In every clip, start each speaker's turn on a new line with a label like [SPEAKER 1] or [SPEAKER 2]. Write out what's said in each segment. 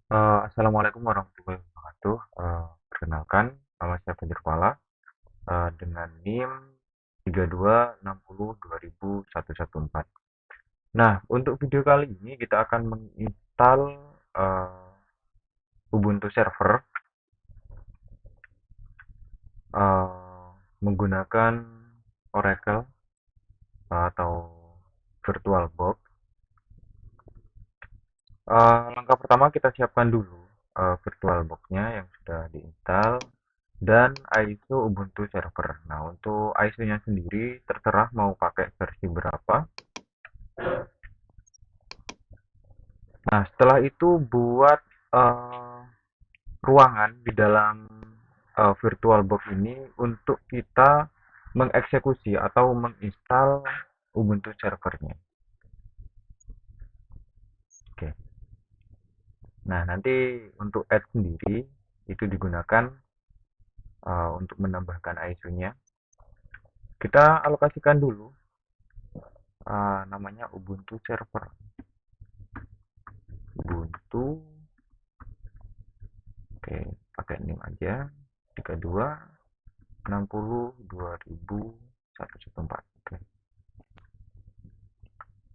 [SPEAKER 1] Assalamualaikum warahmatullahi wabarakatuh. Perkenalkan, nama saya Fajar Pala, dengan NIM 32602014. Nah, untuk video kali ini kita akan menginstal eh, Ubuntu Server menggunakan Oracle atau VirtualBox. Langkah pertama kita siapkan dulu VirtualBox-nya yang sudah diinstal dan ISO Ubuntu Server. Nah, untuk ISO-nya sendiri terserah mau pakai versi berapa. Nah, setelah itu buat eh, ruangan di dalam VirtualBox ini untuk kita mengeksekusi atau menginstal Ubuntu servernya. Oke. Nah, nanti untuk add sendiri itu digunakan untuk menambahkan ISO-nya. Kita alokasikan dulu namanya Ubuntu server. Ubuntu, oke, pakai NIM aja. 32602014. Oke.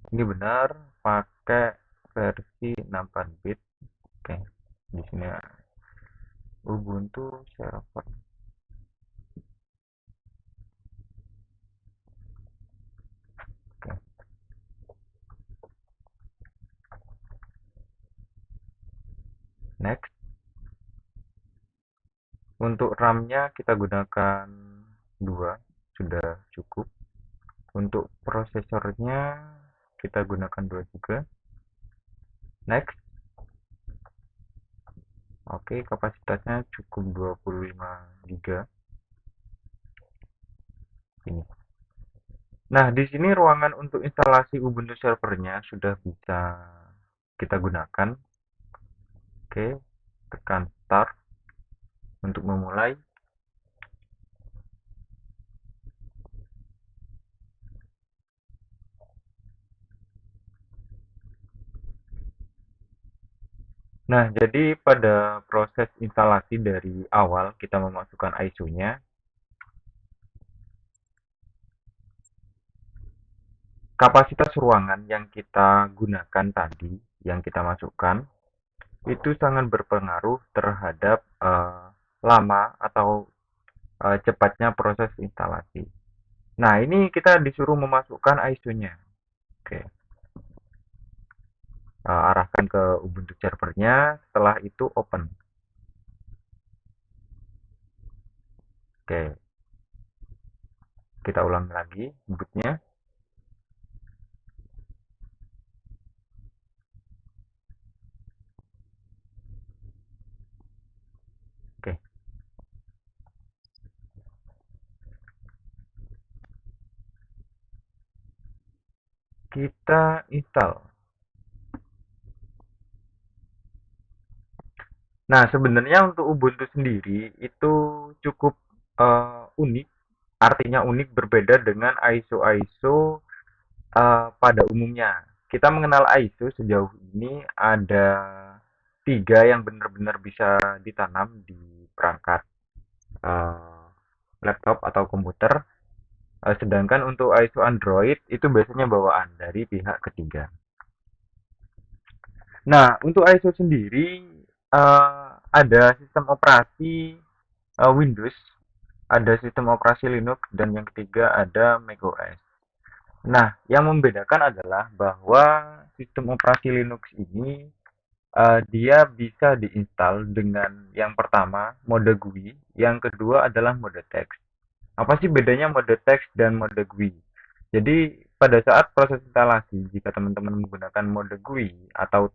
[SPEAKER 1] Ini benar pakai versi 64 bit. Oke. Di sini Ubuntu server. Oke. Next. Untuk RAM-nya kita gunakan 2, sudah cukup. Untuk prosesornya kita gunakan 2 juga. Next. Oke, kapasitasnya cukup 25 GB. Ini. Nah, di sini ruangan untuk instalasi Ubuntu servernya sudah bisa kita gunakan. Oke, tekan start untuk memulai. Nah, jadi pada proses instalasi dari awal kita memasukkan ISO-nya, kapasitas ruangan yang kita gunakan tadi, yang kita masukkan, itu sangat berpengaruh terhadap lama atau cepatnya proses instalasi. Nah, ini kita disuruh memasukkan ISO-nya. Oke. Arahkan ke Ubuntu servernya, setelah itu open. Oke, kita ulangi lagi bootnya. Oke, kita install. Nah, sebenarnya untuk Ubuntu sendiri itu cukup unik, artinya unik berbeda dengan ISO-ISO pada umumnya. Kita mengenal ISO sejauh ini ada 3 yang benar-benar bisa ditanam di perangkat eh, laptop atau komputer. Sedangkan untuk ISO Android itu biasanya bawaan dari pihak ketiga. Nah, untuk ISO sendiri ada sistem operasi Windows, ada sistem operasi Linux, dan yang ketiga ada macOS. Nah, yang membedakan adalah bahwa sistem operasi Linux ini dia bisa diinstal dengan yang pertama mode GUI, yang kedua adalah mode teks. Apa sih bedanya mode teks dan mode GUI? Jadi pada saat proses instalasi, jika teman-teman menggunakan mode GUI atau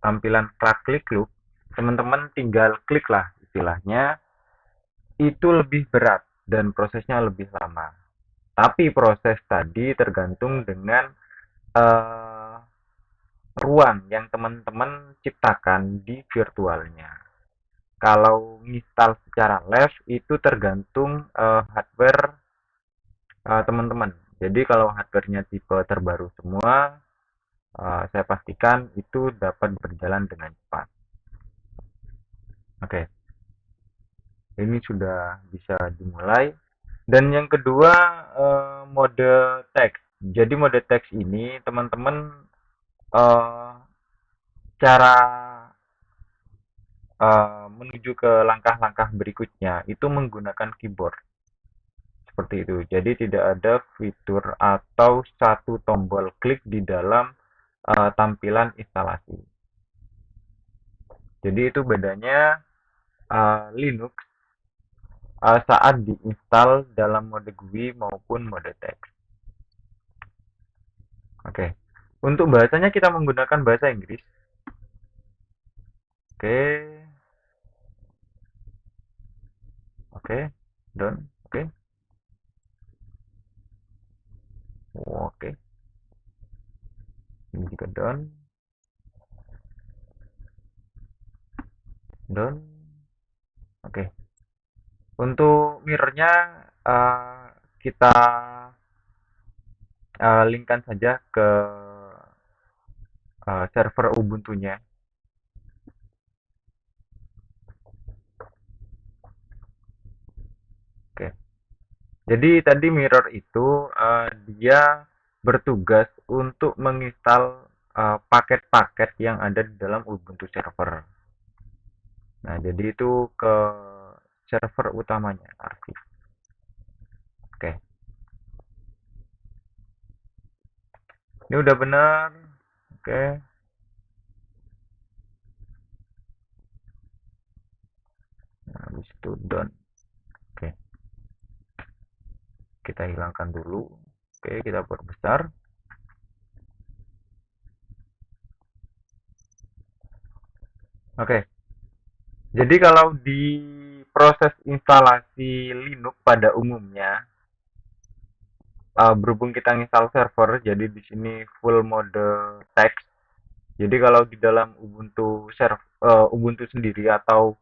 [SPEAKER 1] tampilan klik look, teman-teman tinggal klik lah istilahnya, itu lebih berat dan prosesnya lebih lama. Tapi proses tadi tergantung dengan eh, ruang yang teman-teman ciptakan di virtualnya. Kalau install secara live itu tergantung hardware teman-teman. Jadi kalau hardware-nya tipe terbaru semua, saya pastikan itu dapat berjalan dengan cepat. Oke, ini sudah bisa dimulai. Dan yang kedua, mode teks. Jadi mode teks ini teman-teman, eh, cara menuju ke langkah-langkah berikutnya itu menggunakan keyboard seperti itu. Jadi tidak ada fitur atau satu tombol klik di dalam tampilan instalasi. Jadi itu bedanya Linux saat diinstal dalam mode GUI maupun mode teks. Oke. Untuk bahasanya kita menggunakan bahasa Inggris. Oke. Oke. Done. Oke. Oke. Ini juga done. Done. Oke. Untuk mirrornya kita linkkan saja ke server Ubuntu-nya. Oke. Jadi tadi mirror itu dia bertugas untuk menginstal paket-paket yang ada di dalam Ubuntu server. Nah, jadi itu ke server utamanya arsip. Oke. Ini udah benar. Oke. Nah, habis itu done. Oke. Kita hilangkan dulu. Oke, kita perbesar. Oke. Jadi kalau di proses instalasi Linux pada umumnya, berhubung kita install server, jadi di sini full mode text. Jadi kalau di dalam Ubuntu sendiri atau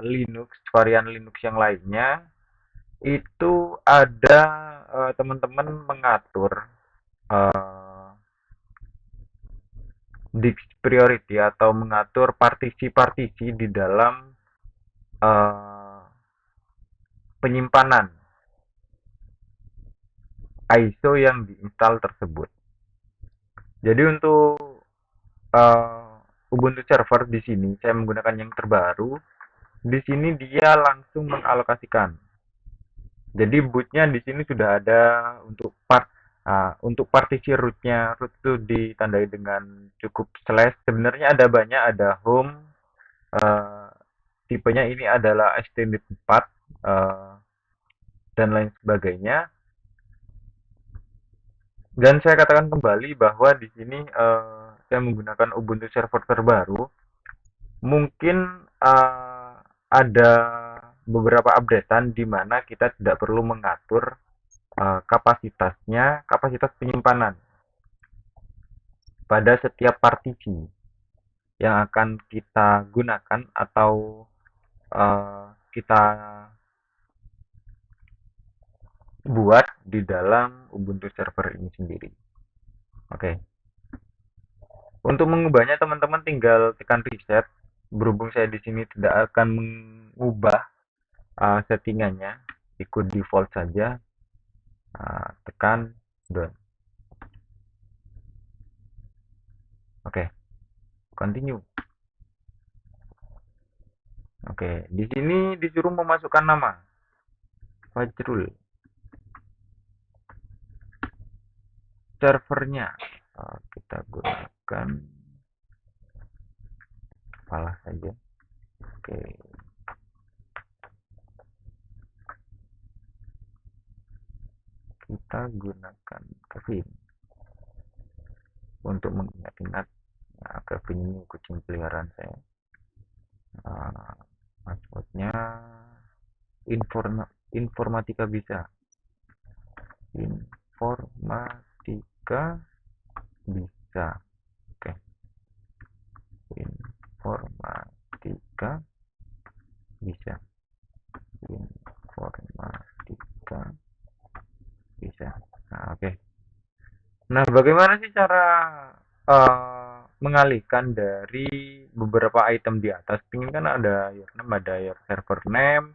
[SPEAKER 1] Linux varian Linux yang lainnya itu ada teman-teman mengatur uh, disk priority atau mengatur partisi-partisi di dalam uh, penyimpanan ISO yang diinstal tersebut. Jadi untuk Ubuntu server di sini saya menggunakan yang terbaru. Di sini dia langsung mengalokasikan. Jadi bootnya di sini sudah ada untuk partisi rootnya. Root itu ditandai dengan cukup slash. Sebenarnya ada banyak, ada home. eh, Tipenya ini adalah extended 4 dan lain sebagainya. Dan saya katakan kembali bahwa di sini saya menggunakan Ubuntu server terbaru. Mungkin ada beberapa updatean di mana kita tidak perlu mengatur kapasitas penyimpanan pada setiap partisi yang akan kita gunakan atau kita buat di dalam Ubuntu server ini sendiri. Oke. Untuk mengubahnya teman-teman tinggal tekan reset. Berhubung saya di sini tidak akan mengubah settingannya, ikut default saja. Tekan done. Oke, continue. Oke, di sini disuruh memasukkan nama Fajrul. Servernya kita gunakan apalah saja. Oke, kita gunakan Kevin untuk mengingat-ingat. Nah, Kevin ini kucing peliharaan saya. Passwordnya informatika bisa. Informatika bisa. Oke, informatika bisa. Informatika bisa. Nah, oke. Nah, bagaimana sih cara mengalihkan dari beberapa item di atas. Pingin kan ada your name, ada your server name,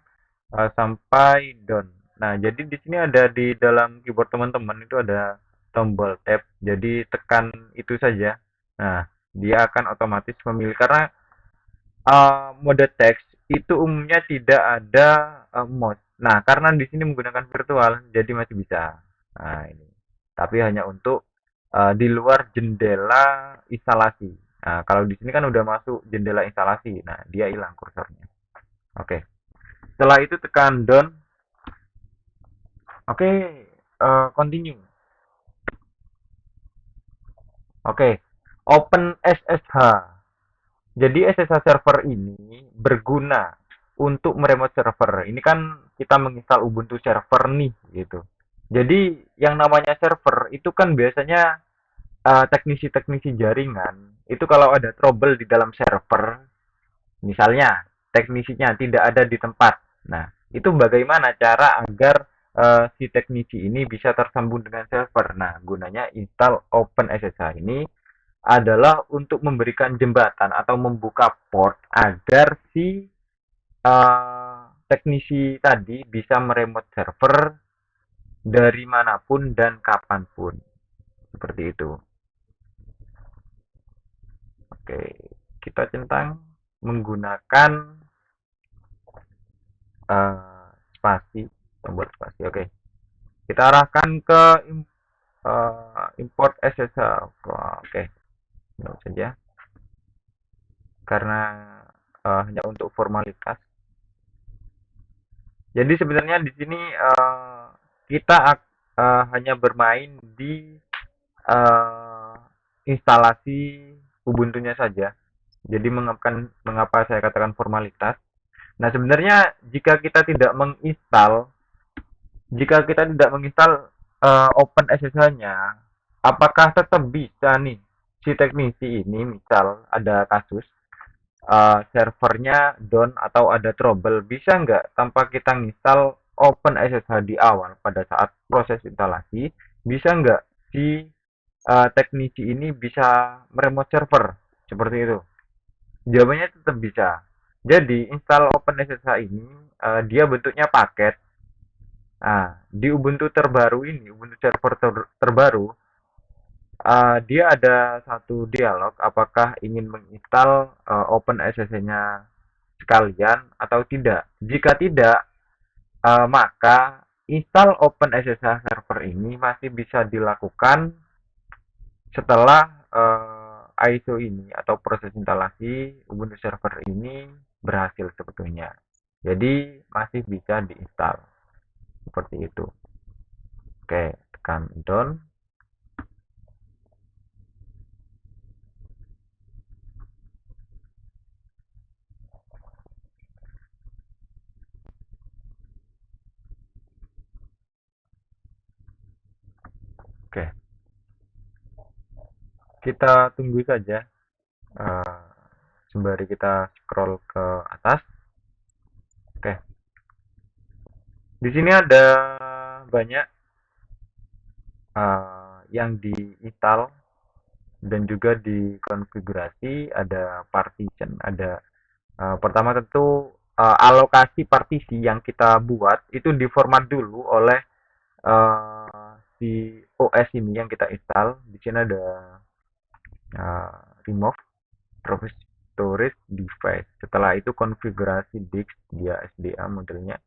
[SPEAKER 1] sampai down. Nah, jadi di sini ada di dalam keyboard teman-teman itu ada tombol tab. Jadi tekan itu saja. Nah, dia akan otomatis memilih karena mode teks itu umumnya tidak ada mouse. Nah, karena di sini menggunakan virtual, jadi masih bisa. Nah, ini. Tapi hanya untuk di luar jendela instalasi. Nah, kalau di sini kan udah masuk jendela instalasi. Nah, dia hilang kursornya. Oke. Setelah itu tekan down. Oke, continue. Oke. Open SSH. Jadi SSH server ini berguna untuk meremote server. Ini kan kita menginstal Ubuntu server nih gitu. Jadi yang namanya server itu kan biasanya teknisi-teknisi jaringan itu kalau ada trouble di dalam server, misalnya teknisinya tidak ada di tempat. Nah, itu bagaimana cara agar si teknisi ini bisa tersambung dengan server. Nah, gunanya install OpenSSH ini adalah untuk memberikan jembatan atau membuka port agar si teknisi tadi bisa meremote server dari manapun dan kapanpun. Seperti itu. Oke, kita centang menggunakan spasi, tombol spasi. Oke, kita arahkan ke import SSH. Oke, no saja karena hanya untuk formalitas. Jadi sebenarnya di sini kita hanya bermain di uh, instalasi Ubuntu-nya saja. Jadi mengapa saya katakan formalitas? Nah, sebenarnya jika kita tidak menginstal Open SSH-nya, apakah tetap bisa nih si teknisi ini, misal ada kasus servernya down atau ada trouble, bisa nggak tanpa kita nginstal Open SSH di awal pada saat proses instalasi, bisa nggak si teknisi ini bisa meremote server seperti itu? Jawabannya tetap bisa. Jadi install OpenSSH ini dia bentuknya paket. Nah, di Ubuntu terbaru ini, Ubuntu server terbaru, dia ada satu dialog apakah ingin menginstal OpenSSH-nya sekalian atau tidak. Jika tidak, maka install OpenSSH server ini masih bisa dilakukan setelah ISO ini atau proses instalasi Ubuntu server ini berhasil sebetulnya. Jadi masih bisa diinstal seperti itu. Oke, tekan down. Oke, kita tunggu saja eh, sembari kita scroll ke atas. Oke, di sini ada banyak yang diinstal dan juga dikonfigurasi. Ada partition, ada pertama tentu alokasi partisi yang kita buat itu diformat dulu oleh si OS ini yang kita install. Di sini ada remove profit storage device. Setelah itu konfigurasi disk, dia SDA modelnya.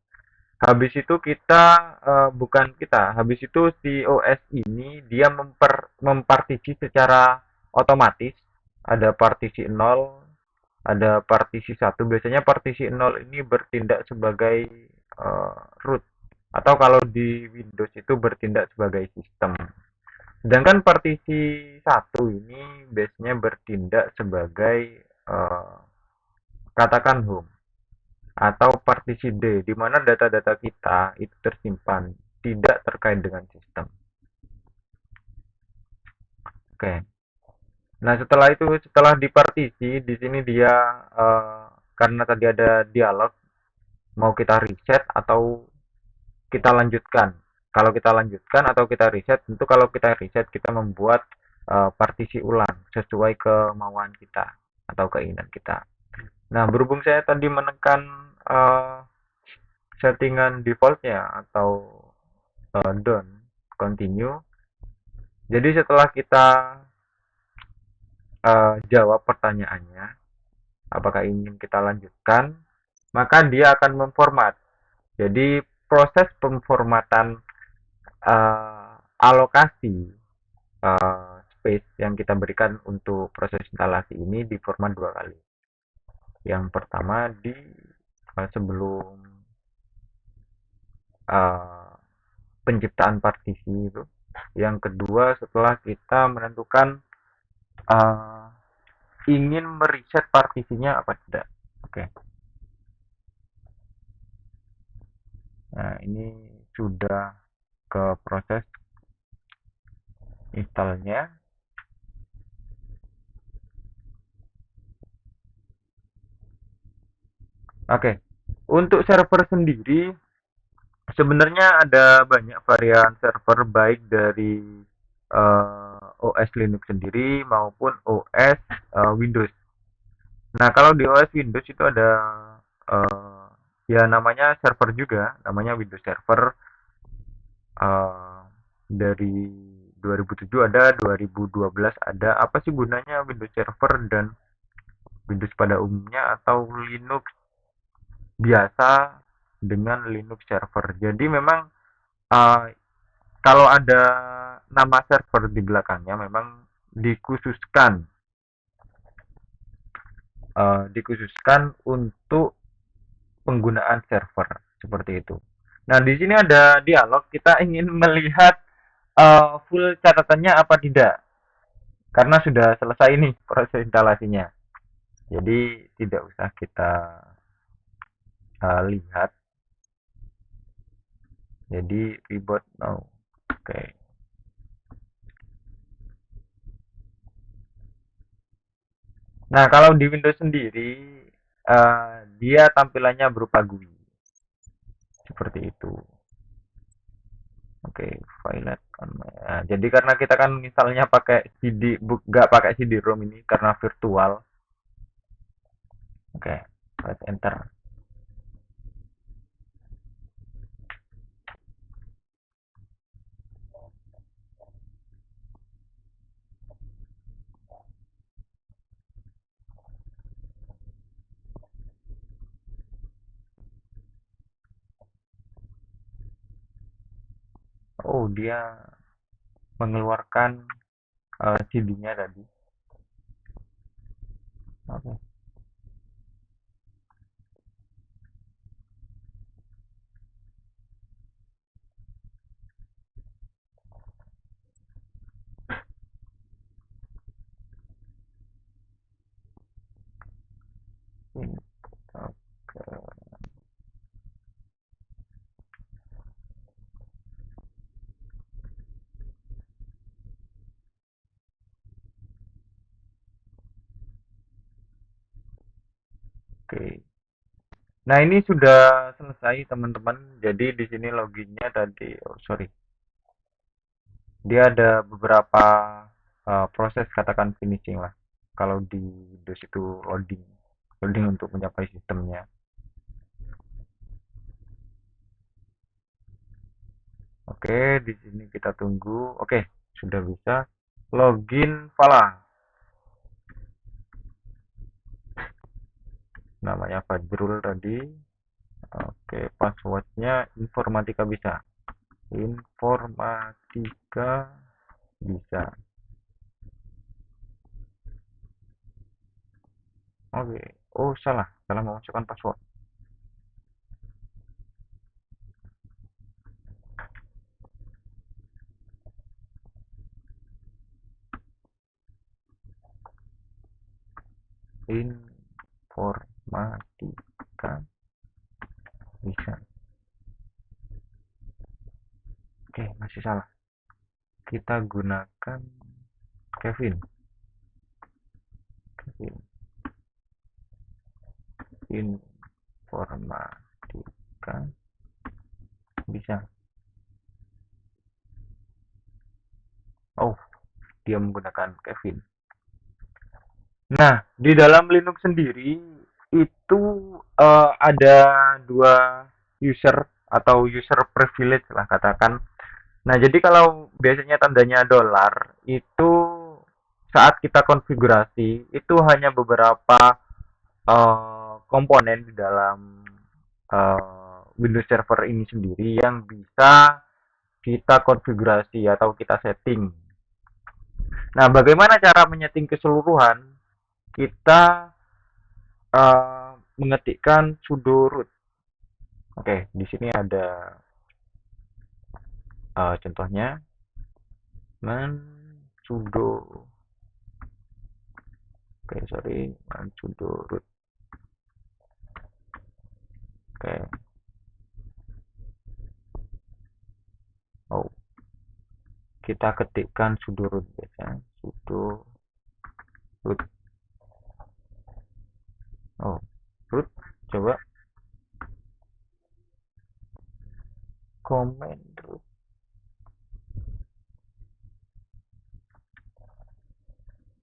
[SPEAKER 1] Habis itu kita bukan kita, habis itu si OS ini dia mempartisi secara otomatis. Ada partisi 0, ada partisi 1. Biasanya partisi 0 ini bertindak sebagai root atau kalau di Windows itu bertindak sebagai sistem. Sedangkan partisi 1 ini biasanya bertindak sebagai katakan home atau partisi D di mana data-data kita itu tersimpan tidak terkait dengan sistem. Oke. Nah, setelah dipartisi di sini dia karena tadi ada dialog mau kita reset atau kita lanjutkan. Kalau kita lanjutkan atau kita reset, tentu kalau kita reset kita membuat partisi ulang sesuai kemauan kita atau keinginan kita. Nah, berhubung saya tadi menekan eh, settingan defaultnya atau done, continue. Jadi setelah kita jawab pertanyaannya, apakah ingin kita lanjutkan, maka dia akan memformat. Jadi proses pemformatan alokasi space yang kita berikan untuk proses instalasi ini diformat dua kali. Yang pertama di sebelum uh, penciptaan partisi itu. Yang kedua setelah kita menentukan uh, ingin mereset partisinya apa tidak. Oke. Nah, ini sudah ke proses installnya. Oke. Untuk server sendiri sebenarnya ada banyak varian server baik dari OS Linux sendiri maupun OS Windows. Nah, kalau di OS Windows itu ada eh, ya namanya server juga, namanya Windows Server. eh, dari 2007 ada, 2012 ada. Apa sih gunanya Windows Server dan Windows pada umumnya atau Linux biasa dengan Linux Server? Jadi memang eh, kalau ada nama server di belakangnya memang dikhususkan untuk penggunaan server seperti itu. Nah, di sini ada dialog, kita ingin melihat full catatannya apa tidak, karena sudah selesai nih proses instalasinya. Jadi tidak usah kita lihat. Jadi reboot now. Oke. Nah, kalau di Windows sendiri dia tampilannya berupa GUI seperti itu. Oke, file nah, jadi karena kita kan misalnya pakai nggak pakai CD-ROM ini karena virtual. Oke, press enter. Oh, dia mengeluarkan CD-nya tadi. Oke. Ini. Oke. Oke. Nah, ini sudah selesai teman-teman. Jadi di sini loginnya tadi, oh sorry, dia ada beberapa proses katakan finishing lah. Kalau di Windows itu loading, loading untuk mencapai sistemnya. Oke, di sini kita tunggu. Oke, sudah bisa login Fala. Namanya Fajrul tadi. Oke, passwordnya informatika bisa. Informatika bisa. Oke. Oh, salah. Salah memasukkan password. Informatika bisa. Oke, masih salah. Kita gunakan Kevin. Kevin. Informatika bisa. Oh, dia menggunakan Kevin. Nah, di dalam Linux sendiri itu ada dua user atau user privilege lah katakan. Nah, jadi kalau biasanya tandanya dolar itu saat kita konfigurasi itu hanya beberapa komponen di dalam Windows Server ini sendiri yang bisa kita konfigurasi atau kita setting. Nah, bagaimana cara menyeting keseluruhan? Kita mengetikkan sudo root. Oke, di sini ada contohnya man sudo. Oke, sorry, man sudo root. Oke. Oh, kita ketikkan sudo root biasa. Sudo root. Oh, root. Coba command root.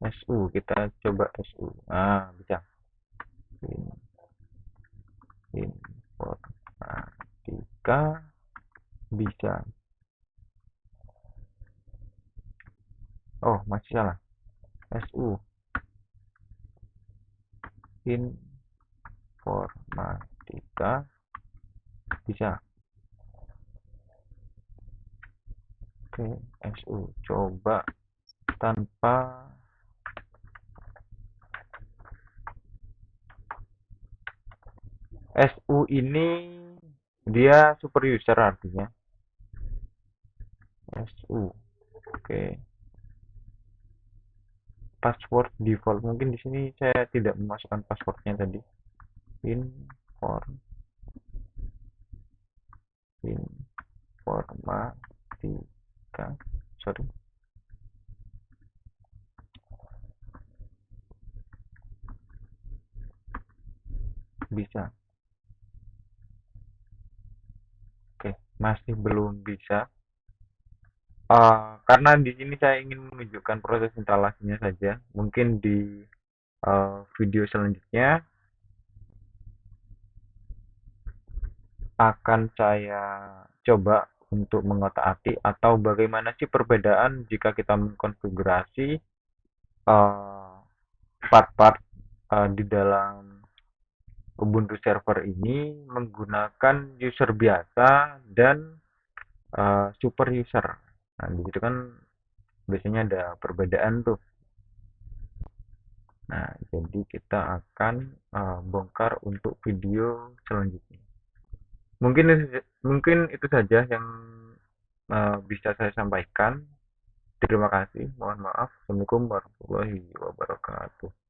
[SPEAKER 1] SU, kita coba SU. Ah, bisa. Informatika bisa. Oh, masih salah. SU informatika bisa. Oke, SU coba tanpa SU ini dia super user artinya. SU. Oke. Password default mungkin di sini saya tidak memasukkan passwordnya tadi. Informatika. Sorry. Bisa. Oke, masih belum bisa. Karena di sini saya ingin menunjukkan proses instalasinya saja. Mungkin di video selanjutnya akan saya coba untuk mengotak-atik atau bagaimana sih perbedaan jika kita mengkonfigurasi eh, part-part di dalam Ubuntu server ini menggunakan user biasa dan super user. Nah, di situ kan biasanya ada perbedaan tuh. Nah, jadi kita akan bongkar untuk video selanjutnya. Mungkin mungkin itu saja yang bisa saya sampaikan. Terima kasih. Mohon maaf. Assalamualaikum warahmatullahi wabarakatuh.